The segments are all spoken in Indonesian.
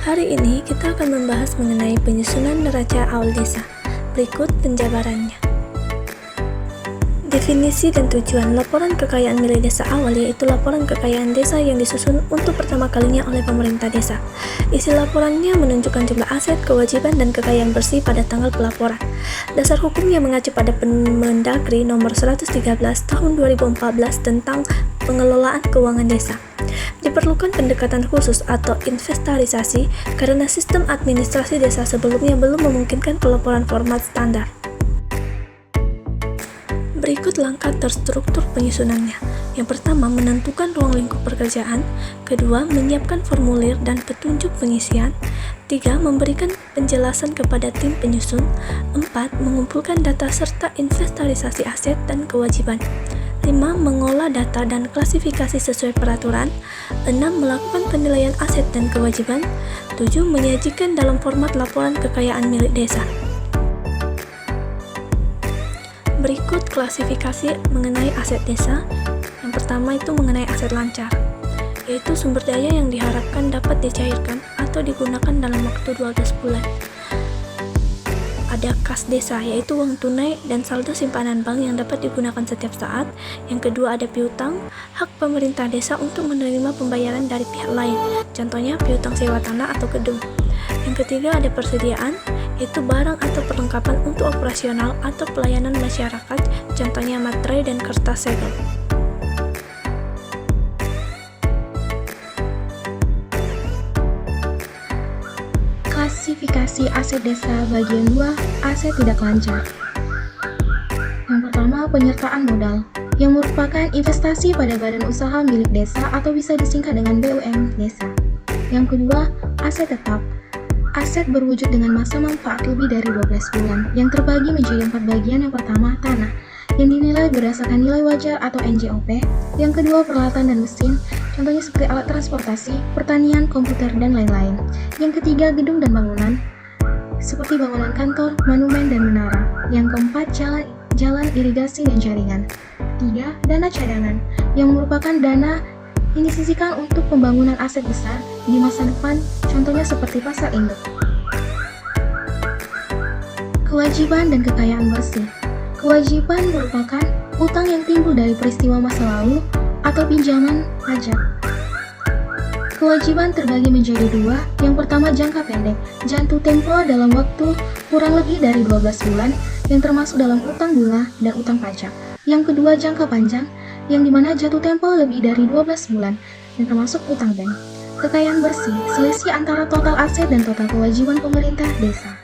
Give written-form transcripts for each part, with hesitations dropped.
Hari ini kita akan membahas mengenai penyusunan neraca awal desa. Berikut penjabarannya. Definisi dan tujuan laporan kekayaan milik desa awal yaitu laporan kekayaan desa yang disusun untuk pertama kalinya oleh pemerintah desa. Isi laporannya menunjukkan jumlah aset, kewajiban, dan kekayaan bersih pada tanggal pelaporan. Dasar hukumnya mengacu pada Permendagri nomor 113 tahun 2014 tentang pengelolaan keuangan desa. Diperlukan pendekatan khusus atau inventarisasi karena sistem administrasi desa sebelumnya belum memungkinkan pelaporan format standar. Berikut langkah terstruktur penyusunannya. Yang pertama, menentukan ruang lingkup pekerjaan. Kedua, menyiapkan formulir dan petunjuk pengisian. 3. Memberikan penjelasan kepada tim penyusun. 4. Mengumpulkan data serta inventarisasi aset dan kewajiban. 5. Mengolah data dan klasifikasi sesuai peraturan. 6. Melakukan penilaian aset dan kewajiban. 7. Menyajikan dalam format laporan kekayaan milik desa. Berikut klasifikasi mengenai aset desa. Yang pertama itu mengenai aset lancar, yaitu sumber daya yang diharapkan dapat dicairkan atau digunakan dalam waktu 12 bulan. Ada kas desa, yaitu uang tunai dan saldo simpanan bank yang dapat digunakan setiap saat. Yang kedua ada piutang, hak pemerintah desa untuk menerima pembayaran dari pihak lain, contohnya piutang sewa tanah atau gedung. Yang ketiga ada persediaan, yaitu barang atau perlengkapan untuk operasional atau pelayanan masyarakat, contohnya materai dan kertas segel. Klasifikasi aset desa bagian 2, aset tidak lancar. Yang pertama, penyertaan modal, yang merupakan investasi pada badan usaha milik desa atau bisa disingkat dengan BUM desa. Yang kedua, aset tetap, aset berwujud dengan masa manfaat lebih dari 12 bulan, yang terbagi menjadi 4 bagian. Yang pertama, tanah, yang dinilai berdasarkan nilai wajar atau NJOP. Yang kedua, peralatan dan mesin, contohnya seperti alat transportasi, pertanian, komputer, dan lain-lain. Yang ketiga, gedung dan bangunan, seperti bangunan kantor, monumen, dan menara. Yang keempat, jalan irigasi dan jaringan. Ketiga, dana cadangan, yang merupakan dana yang disisihkan untuk pembangunan aset besar di masa depan, contohnya seperti pasar induk. Kewajiban dan kekayaan bersih. Kewajiban merupakan utang yang timbul dari peristiwa masa lalu atau pinjaman pajak. Kewajiban terbagi menjadi 2. Yang pertama, jangka pendek, jatuh tempo dalam waktu kurang lebih dari 12 bulan, yang termasuk dalam utang bunga dan utang pajak. Yang kedua, jangka panjang, yang dimana jatuh tempo lebih dari 12 bulan, yang termasuk utang bank. Kekayaan bersih, selisih antara total aset dan total kewajiban pemerintah desa.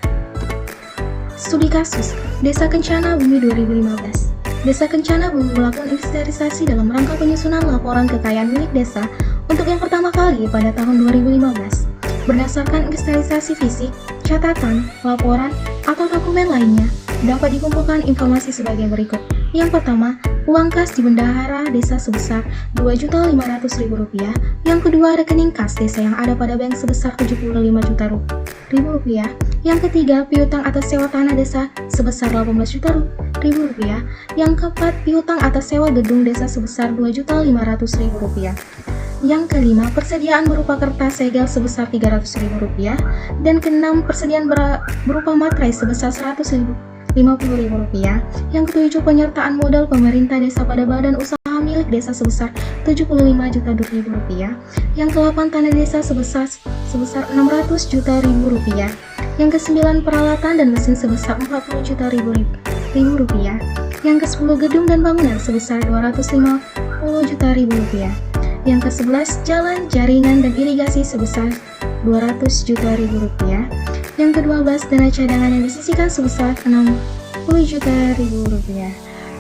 Studi kasus, Desa Kencana Bumi 2015. Desa Kencana Bumi melakukan inventarisasi dalam rangka penyusunan laporan kekayaan milik desa untuk yang pertama kali pada tahun 2015. Berdasarkan inventarisasi fisik, catatan, laporan, atau dokumen lainnya, dapat dikumpulkan informasi sebagai berikut. Yang pertama, uang kas di bendahara desa sebesar Rp2.500.000. Yang kedua, rekening kas desa yang ada pada bank sebesar Rp75 juta. Yang ketiga, piutang atas sewa tanah desa sebesar Rp18 juta. Yang keempat, piutang atas sewa gedung desa sebesar Rp2.500.000. Yang kelima, persediaan berupa kertas segel sebesar Rp300.000. Dan keenam, persediaan berupa materai sebesar Rp150.000. Yang ketujuh, penyertaan modal pemerintah desa pada badan usaha milik desa sebesar Rp75 juta. Yang kedelapan, tanah desa sebesar Rp600 juta. Yang kesembilan, peralatan dan mesin sebesar Rp40 juta. Yang ke-10, gedung dan bangunan sebesar Rp250 juta. Yang ke-11, jalan, jaringan, dan irigasi sebesar Rp200 juta. Yang ke-12, dana cadangan yang disisihkan sebesar Rp60 juta.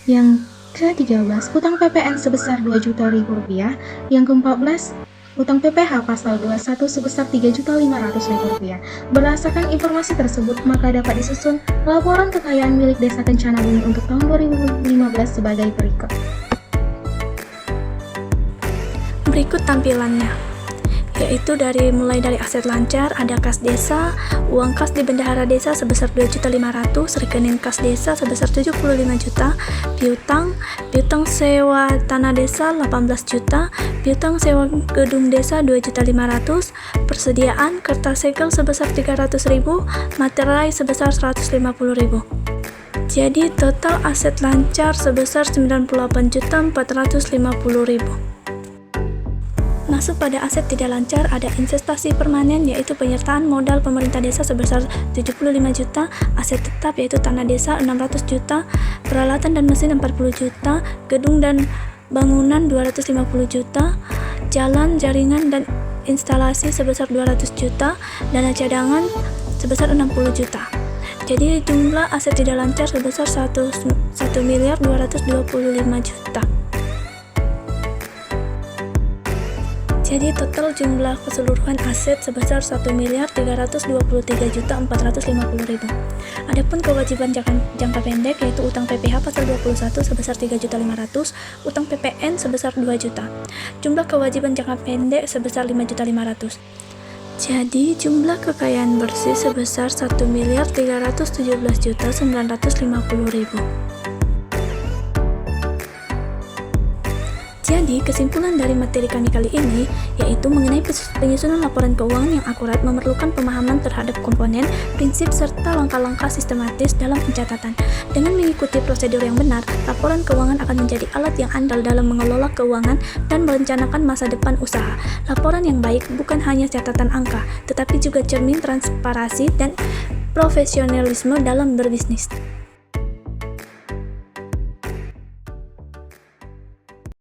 Yang ke-13, utang PPN sebesar Rp2 juta. Yang ke-14, utang PPH pasal 21 sebesar Rp3.500.000. Berdasarkan informasi tersebut, maka dapat disusun laporan kekayaan milik Desa Kencana Bumi untuk tahun 2015 sebagai berikut. Berikut tampilannya, yaitu mulai dari aset lancar, ada kas desa, uang kas di bendahara desa sebesar 2.500.000, rekening kas desa sebesar 75 juta, piutang sewa tanah desa 18 juta, piutang sewa gedung desa 2.500.000, persediaan kertas segel sebesar 300.000, materai sebesar 150.000. Jadi total aset lancar sebesar 98.450.000. Masuk pada aset tidak lancar ada investasi permanen yaitu penyertaan modal pemerintah desa sebesar 75 juta, aset tetap yaitu tanah desa 600 juta, peralatan dan mesin 40 juta, gedung dan bangunan 250 juta, jalan, jaringan dan instalasi sebesar 200 juta, dana cadangan sebesar 60 juta. Jadi jumlah aset tidak lancar sebesar 1.225.000.000. Jadi total jumlah keseluruhan aset sebesar 1.323.450.000. Adapun kewajiban jangka pendek yaitu utang PPh pasal 21 sebesar 3.500.000, utang PPN sebesar 2 juta. Jumlah kewajiban jangka pendek sebesar 5.500.000. Jadi jumlah kekayaan bersih sebesar 1.317.950.000. Jadi, kesimpulan dari materi kami kali ini yaitu mengenai penyusunan laporan keuangan yang akurat memerlukan pemahaman terhadap komponen, prinsip, serta langkah-langkah sistematis dalam pencatatan. Dengan mengikuti prosedur yang benar, laporan keuangan akan menjadi alat yang andal dalam mengelola keuangan dan merencanakan masa depan usaha. Laporan yang baik bukan hanya catatan angka, tetapi juga cermin transparansi dan profesionalisme dalam berbisnis.